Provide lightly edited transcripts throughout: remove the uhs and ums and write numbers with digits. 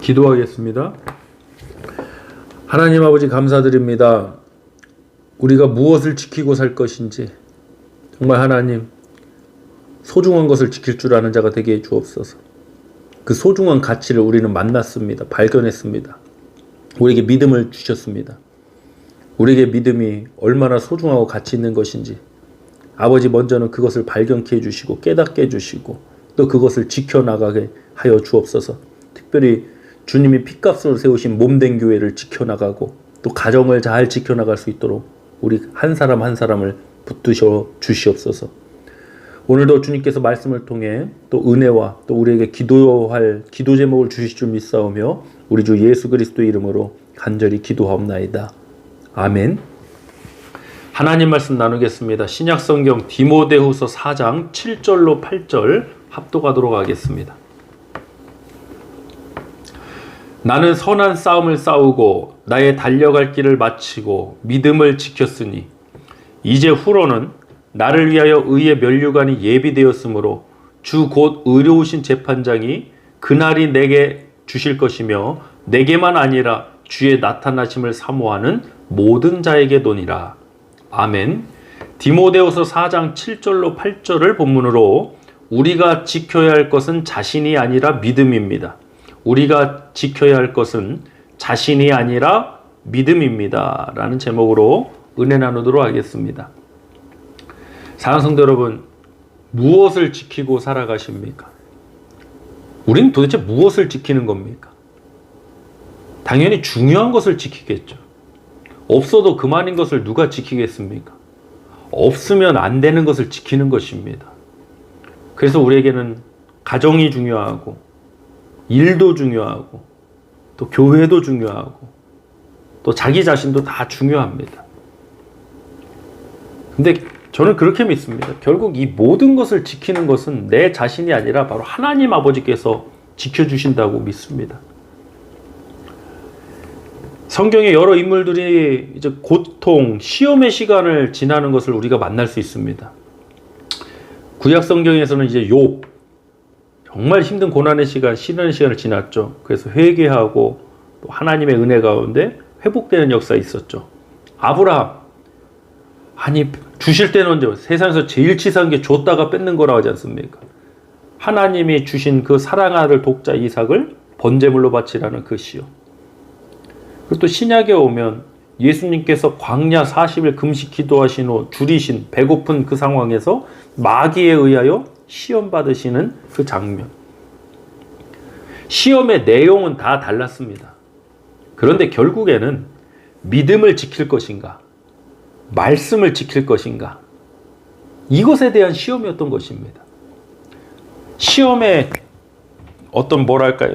기도하겠습니다. 하나님 아버지 감사드립니다. 우리가 무엇을 지키고 살 것인지 정말 하나님 소중한 것을 지킬 줄 아는 자가 되게 해 주옵소서. 그 소중한 가치를 우리는 만났습니다. 발견했습니다. 우리에게 믿음을 주셨습니다. 우리에게 믿음이 얼마나 소중하고 가치 있는 것인지 아버지 먼저는 그것을 발견케 해주시고 깨닫게 해주시고 또 그것을 지켜나가게 하여 주옵소서. 특별히 주님이 핏값으로 세우신 몸된 교회를 지켜나가고 또 가정을 잘 지켜나갈 수 있도록 우리 한 사람 한 사람을 붙드셔 주시옵소서. 오늘도 주님께서 말씀을 통해 또 은혜와 또 우리에게 기도할 기도 제목을 주실 줄 믿사오며 우리 주 예수 그리스도 이름으로 간절히 기도하옵나이다. 아멘. 하나님 말씀 나누겠습니다. 신약성경 디모데후서 4장 7절로 8절 합독하도록 하겠습니다. 나는 선한 싸움을 싸우고 나의 달려갈 길을 마치고 믿음을 지켰으니 이제 후로는 나를 위하여 의의 면류관이 예비되었으므로 주 곧 의로우신 재판장이 그날이 내게 주실 것이며 내게만 아니라 주의 나타나심을 사모하는 모든 자에게 도니라. 아멘. 디모데후서 4장 7절로 8절을 본문으로 우리가 지켜야 할 것은 자신이 아니라 믿음입니다. 우리가 지켜야 할 것은 자신이 아니라 믿음입니다. 라는 제목으로 은혜 나누도록 하겠습니다. 사랑하는 성도 여러분, 무엇을 지키고 살아가십니까? 우리는 도대체 무엇을 지키는 겁니까? 당연히 중요한 것을 지키겠죠. 없어도 그만인 것을 누가 지키겠습니까? 없으면 안 되는 것을 지키는 것입니다. 그래서 우리에게는 가정이 중요하고 일도 중요하고 또 교회도 중요하고 또 자기 자신도 다 중요합니다. 근데 저는 그렇게 믿습니다. 결국 이 모든 것을 지키는 것은 내 자신이 아니라 바로 하나님 아버지께서 지켜주신다고 믿습니다. 성경의 여러 인물들이 이제 고통, 시험의 시간을 지나는 것을 우리가 만날 수 있습니다. 구약 성경에서는 이제 욥, 정말 힘든 고난의 시간, 시련의 시간을 지났죠. 그래서 회개하고 또 하나님의 은혜 가운데 회복되는 역사가 있었죠. 아브라함, 아니 주실 때는 언제 세상에서 제일 치사한 게 줬다가 뺏는 거라고 하지 않습니까? 하나님이 주신 그 사랑하는 독자 이삭을 번제물로 바치라는 그 시요. 그리고 또 신약에 오면 예수님께서 광야 40일 금식 기도하신 후 줄이신 배고픈 그 상황에서 마귀에 의하여 시험 받으시는 그 장면. 시험의 내용은 다 달랐습니다. 그런데 결국에는 믿음을 지킬 것인가, 말씀을 지킬 것인가, 이것에 대한 시험이었던 것입니다. 시험의 어떤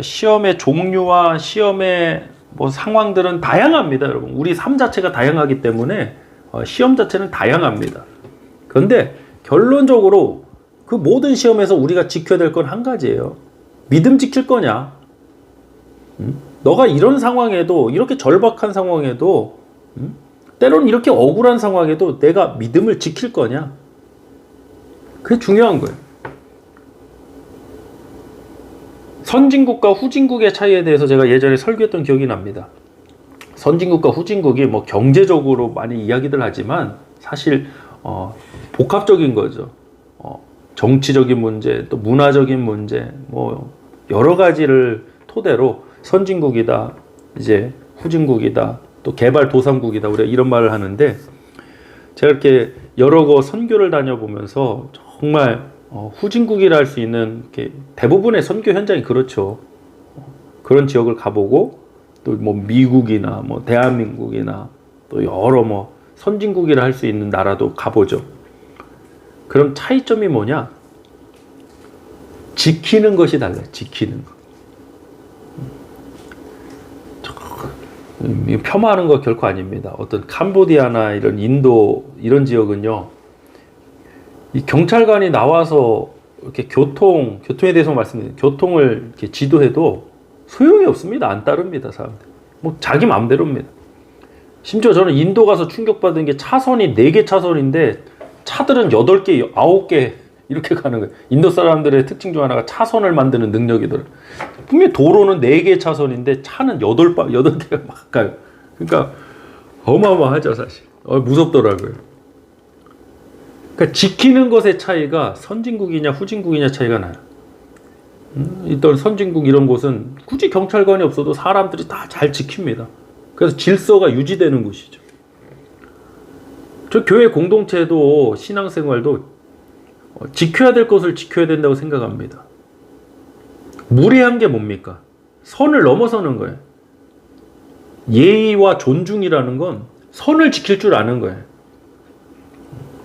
시험의 종류와 시험의 상황들은 다양합니다, 여러분. 우리 삶 자체가 다양하기 때문에 시험 자체는 다양합니다. 그런데 결론적으로 그 모든 시험에서 우리가 지켜야 될 건 한 가지예요. 믿음 지킬 거냐? 너가 이런 상황에도, 이렇게 절박한 상황에도, 때로는 이렇게 억울한 상황에도 내가 믿음을 지킬 거냐? 그게 중요한 거예요. 선진국과 후진국의 차이에 대해서 제가 예전에 설교했던 기억이 납니다. 선진국과 후진국이 경제적으로 많이 이야기들 하지만 사실 복합적인 거죠. 정치적인 문제, 또 문화적인 문제, 여러 가지를 토대로 선진국이다, 이제 후진국이다, 또 개발도상국이다, 우리가 이런 말을 하는데, 제가 이렇게 여러 곳 선교를 다녀보면서 정말 후진국이라 할 수 있는 대부분의 선교 현장이 그렇죠. 그런 지역을 가보고 또 미국이나 대한민국이나 또 여러 선진국이라 할 수 있는 나라도 가보죠. 그럼 차이점이 뭐냐? 지키는 것이 달라요. 지키는 것. 폄하하는 거 결코 아닙니다. 어떤 캄보디아나 이런 인도 이런 지역은요, 이 경찰관이 나와서 이렇게 교통에 대해서 말씀드려요. 교통을 이렇게 지도해도 소용이 없습니다. 안 따릅니다, 사람들. 자기 마음대로입니다. 심지어 저는 인도 가서 충격받은 게 차선이 4개 차선인데 차들은 8개, 9개 이렇게 가는 거예요. 인도 사람들의 특징 중 하나가 차선을 만드는 능력이더라고요. 분명히 도로는 4개의 차선인데 차는 8대가 막 가요. 그러니까 어마어마하죠, 사실. 무섭더라고요. 그러니까 지키는 것의 차이가 선진국이냐 후진국이냐 차이가 나요. 일단 선진국 이런 곳은 굳이 경찰관이 없어도 사람들이 다 잘 지킵니다. 그래서 질서가 유지되는 곳이죠. 저 교회 공동체도 신앙생활도 지켜야 될 것을 지켜야 된다고 생각합니다. 무례한 게 뭡니까? 선을 넘어서는 거예요. 예의와 존중이라는 건 선을 지킬 줄 아는 거예요.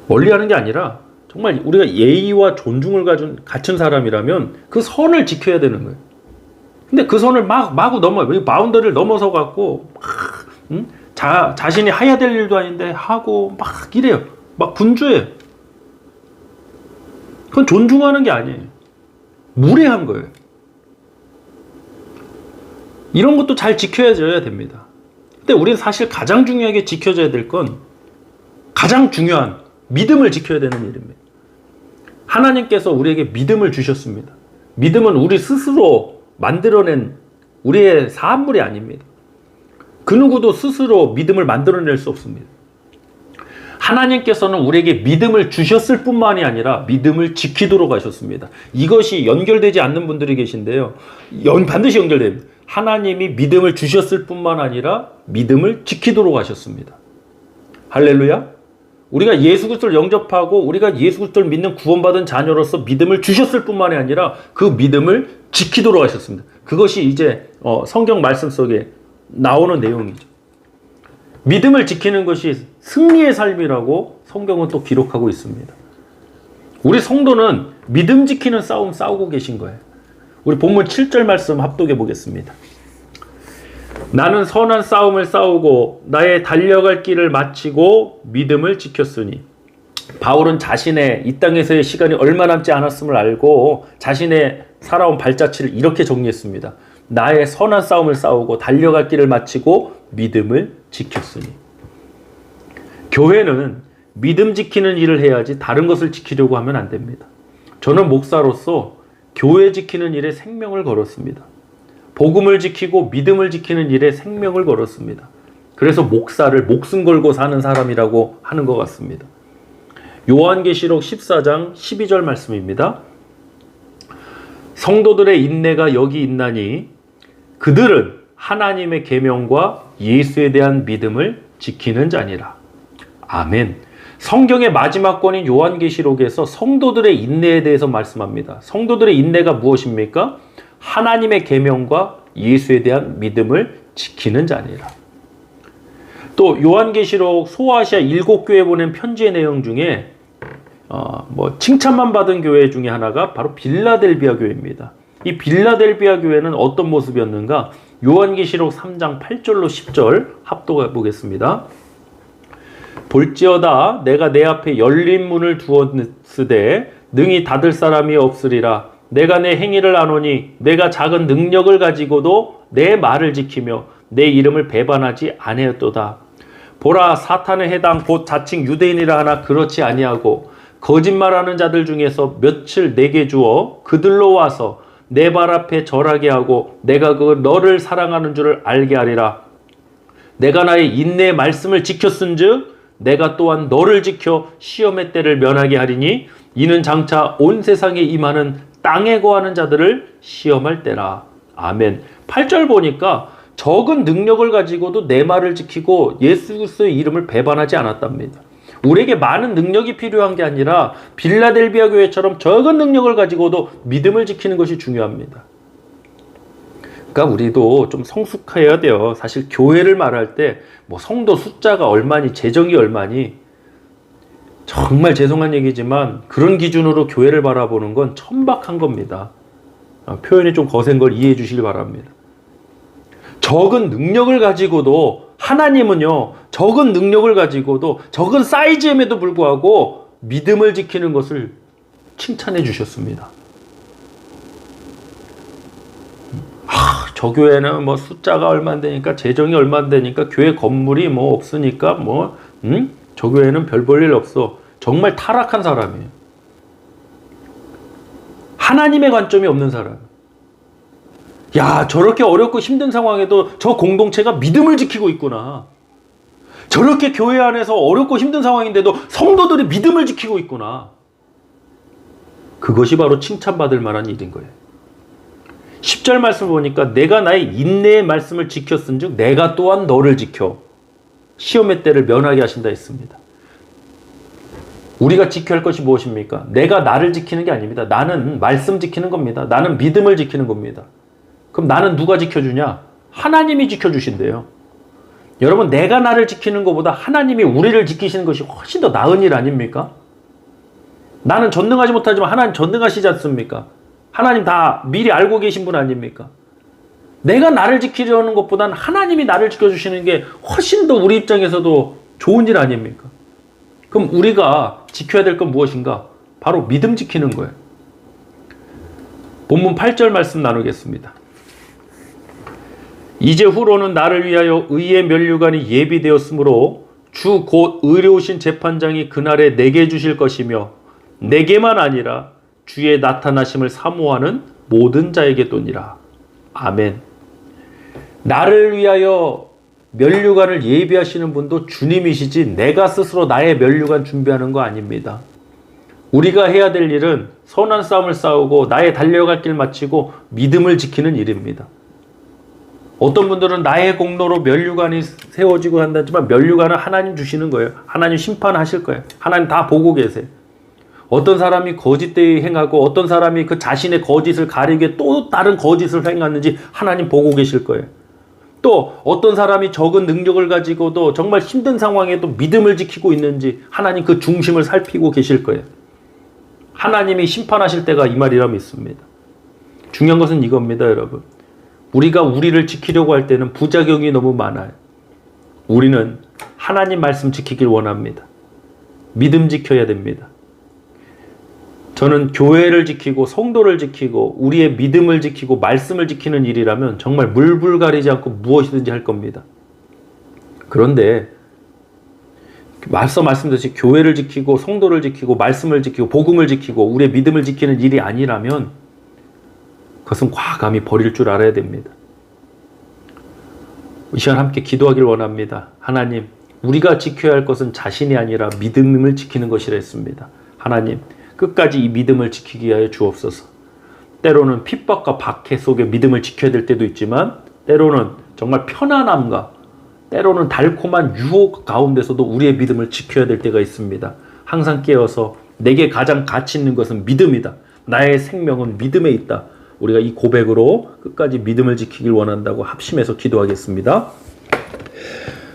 멀리 하는 게 아니라 정말 우리가 예의와 존중을 갖춘 사람이라면 그 선을 지켜야 되는 거예요. 근데 그 선을 마구 넘어요. 바운더리를 넘어서 갖고 자신이 해야 될 일도 아닌데 하고 막 이래요. 막 분주해요. 그건 존중하는 게 아니에요. 무례한 거예요. 이런 것도 잘 지켜져야 됩니다. 근데 우리는 사실 가장 중요하게 지켜져야 될 건 가장 중요한 믿음을 지켜야 되는 일입니다. 하나님께서 우리에게 믿음을 주셨습니다. 믿음은 우리 스스로 만들어낸 우리의 산물이 아닙니다. 그 누구도 스스로 믿음을 만들어낼 수 없습니다. 하나님께서는 우리에게 믿음을 주셨을 뿐만이 아니라 믿음을 지키도록 하셨습니다. 이것이 연결되지 않는 분들이 계신데요. 반드시 연결됩니다. 하나님이 믿음을 주셨을 뿐만 아니라 믿음을 지키도록 하셨습니다. 할렐루야. 우리가 예수 그리스도를 영접하고 우리가 예수 그리스도를 믿는 구원받은 자녀로서 믿음을 주셨을 뿐만이 아니라 그 믿음을 지키도록 하셨습니다. 그것이 이제 성경 말씀 속에 나오는 내용이죠. 믿음을 지키는 것이 승리의 삶이라고 성경은 또 기록하고 있습니다. 우리 성도는 믿음 지키는 싸움 싸우고 계신 거예요. 우리 본문 7절 말씀 합독해 보겠습니다. 나는 선한 싸움을 싸우고 나의 달려갈 길을 마치고 믿음을 지켰으니. 바울은 자신의 이 땅에서의 시간이 얼마 남지 않았음을 알고 자신의 살아온 발자취를 이렇게 정리했습니다. 나의 선한 싸움을 싸우고 달려갈 길을 마치고 믿음을 지켰으니. 교회는 믿음 지키는 일을 해야지 다른 것을 지키려고 하면 안 됩니다. 저는 목사로서 교회 지키는 일에 생명을 걸었습니다. 복음을 지키고 믿음을 지키는 일에 생명을 걸었습니다. 그래서 목사를 목숨 걸고 사는 사람이라고 하는 것 같습니다. 요한계시록 14장 12절 말씀입니다. 성도들의 인내가 여기 있나니 그들은 하나님의 계명과 예수에 대한 믿음을 지키는 자니라. 아멘. 성경의 마지막 권인 요한계시록에서 성도들의 인내에 대해서 말씀합니다. 성도들의 인내가 무엇입니까? 하나님의 계명과 예수에 대한 믿음을 지키는 자니라. 또 요한계시록 소아시아 7교회에 보낸 편지의 내용 중에 칭찬만 받은 교회 중에 하나가 바로 빌라델비아 교회입니다. 이 빌라델비아 교회는 어떤 모습이었는가? 요한계시록 3장 8절로 10절 합독해 보겠습니다. 볼지어다 내가 내 앞에 열린 문을 두었으되 능히 닫을 사람이 없으리라. 내가 내 행위를 아노니 내가 작은 능력을 가지고도 내 말을 지키며 내 이름을 배반하지 아니하였도다. 보라, 사탄의 해당 곧 자칭 유대인이라 하나 그렇지 아니하고 거짓말하는 자들 중에서 며칠 내게 주어 그들로 와서 내 발 앞에 절하게 하고 내가 너를 사랑하는 줄을 알게 하리라. 내가 나의 인내의 말씀을 지켰은즉 내가 또한 너를 지켜 시험의 때를 면하게 하리니 이는 장차 온 세상에 임하는 땅에 거하는 자들을 시험할 때라. 아멘. 8절 보니까 적은 능력을 가지고도 내 말을 지키고 예수 그리스도의 이름을 배반하지 않았답니다. 우리에게 많은 능력이 필요한 게 아니라 빌라델비아 교회처럼 적은 능력을 가지고도 믿음을 지키는 것이 중요합니다. 그러니까 우리도 좀 성숙해야 돼요. 사실 교회를 말할 때 성도 숫자가 얼마니 재정이 얼마니 정말 죄송한 얘기지만 그런 기준으로 교회를 바라보는 건 천박한 겁니다. 표현이 좀 거센 걸 이해해 주시길 바랍니다. 적은 능력을 가지고도 하나님은요, 적은 능력을 가지고도 적은 사이즈임에도 불구하고 믿음을 지키는 것을 칭찬해 주셨습니다. 저 교회는 숫자가 얼마 안 되니까 재정이 얼마 안 되니까 교회 건물이 없으니까 저 교회는 별 볼 일 없어. 정말 타락한 사람이에요. 하나님의 관점이 없는 사람. 야, 저렇게 어렵고 힘든 상황에도 저 공동체가 믿음을 지키고 있구나. 저렇게 교회 안에서 어렵고 힘든 상황인데도 성도들이 믿음을 지키고 있구나. 그것이 바로 칭찬받을 만한 일인 거예요. 10절 말씀을 보니까 내가 나의 인내의 말씀을 지켰은즉 내가 또한 너를 지켜 시험의 때를 면하게 하신다 했습니다. 우리가 지켜야 할 것이 무엇입니까? 내가 나를 지키는 게 아닙니다. 나는 말씀 지키는 겁니다. 나는 믿음을 지키는 겁니다. 그럼 나는 누가 지켜주냐? 하나님이 지켜주신대요. 여러분, 내가 나를 지키는 것보다 하나님이 우리를 지키시는 것이 훨씬 더 나은 일 아닙니까? 나는 전능하지 못하지만 하나님 전능하시지 않습니까? 하나님 다 미리 알고 계신 분 아닙니까? 내가 나를 지키려는 것보다는 하나님이 나를 지켜주시는 게 훨씬 더 우리 입장에서도 좋은 일 아닙니까? 그럼 우리가 지켜야 될 건 무엇인가? 바로 믿음 지키는 거예요. 본문 8절 말씀 나누겠습니다. 이제 후로는 나를 위하여 의의 면류관이 예비되었으므로 주 곧 의로우신 재판장이 그날에 내게 주실 것이며 내게만 아니라 주의 나타나심을 사모하는 모든 자에게 또니라. 아멘. 나를 위하여 면류관을 예비하시는 분도 주님이시지 내가 스스로 나의 면류관 준비하는 거 아닙니다. 우리가 해야 될 일은 선한 싸움을 싸우고 나의 달려갈 길 마치고 믿음을 지키는 일입니다. 어떤 분들은 나의 공로로 면류관이 세워지고 한다지만 면류관은 하나님 주시는 거예요. 하나님 심판하실 거예요. 하나님 다 보고 계세요. 어떤 사람이 거짓되이 행하고 어떤 사람이 그 자신의 거짓을 가리기 위해 또 다른 거짓을 행하는지 하나님 보고 계실 거예요. 또 어떤 사람이 적은 능력을 가지고도 정말 힘든 상황에도 믿음을 지키고 있는지 하나님 그 중심을 살피고 계실 거예요. 하나님이 심판하실 때가 이 말이라 믿습니다. 중요한 것은 이겁니다, 여러분. 우리가 우리를 지키려고 할 때는 부작용이 너무 많아요. 우리는 하나님 말씀 지키길 원합니다. 믿음 지켜야 됩니다. 저는 교회를 지키고 성도를 지키고 우리의 믿음을 지키고 말씀을 지키는 일이라면 정말 물불 가리지 않고 무엇이든지 할 겁니다. 그런데 앞서 말씀드렸듯이 교회를 지키고 성도를 지키고 말씀을 지키고 복음을 지키고 우리의 믿음을 지키는 일이 아니라면 그것은 과감히 버릴 줄 알아야 됩니다. 이 시간 함께 기도하길 원합니다. 하나님, 우리가 지켜야 할 것은 자신이 아니라 믿음을 지키는 것이라 했습니다. 하나님, 끝까지 이 믿음을 지키기 위하여 주옵소서. 때로는 핍박과 박해 속에 믿음을 지켜야 될 때도 있지만 때로는 정말 편안함과 때로는 달콤한 유혹 가운데서도 우리의 믿음을 지켜야 될 때가 있습니다. 항상 깨어서 내게 가장 가치 있는 것은 믿음이다. 나의 생명은 믿음에 있다. 우리가 이 고백으로 끝까지 믿음을 지키길 원한다고 합심해서 기도하겠습니다.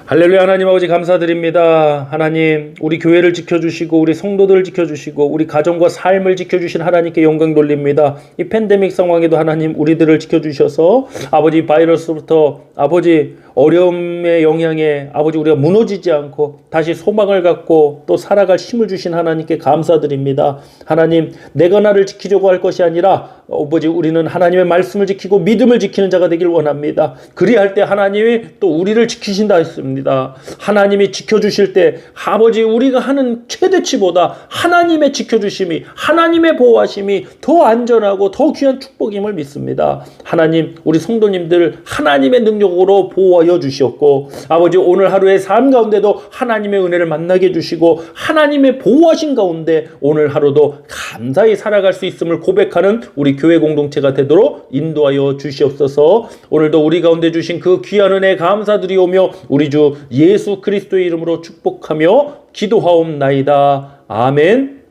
할렐루야. 하나님 아버지 감사드립니다. 하나님, 우리 교회를 지켜주시고 우리 성도들을 지켜주시고 우리 가정과 삶을 지켜주신 하나님께 영광 돌립니다. 이 팬데믹 상황에도 하나님 우리들을 지켜주셔서 아버지 바이러스부터 아버지 어려움의 영향에 아버지 우리가 무너지지 않고 다시 소망을 갖고 또 살아갈 힘을 주신 하나님께 감사드립니다. 하나님, 내가 나를 지키려고 할 것이 아니라 아버지 우리는 하나님의 말씀을 지키고 믿음을 지키는 자가 되길 원합니다. 그리할 때 하나님이 또 우리를 지키신다 했습니다. 하나님이 지켜주실 때 아버지 우리가 하는 최대치보다 하나님의 지켜주심이 하나님의 보호하심이 더 안전하고 더 귀한 축복임을 믿습니다. 하나님, 우리 성도님들 하나님의 능력으로 보호하여 주시옵고 아버지 오늘 하루의 삶 가운데도 하나님의 은혜를 만나게 해주시고 하나님의 보호하신 가운데 오늘 하루도 감사히 살아갈 수 있음을 고백하는 우리 교회 공동체가 되도록 인도하여 주시옵소서. 오늘도 우리 가운데 주신 그 귀한 은혜 감사드리오며 우리 주 예수 그리스도의 이름으로 축복하며 기도하옵나이다. 아멘.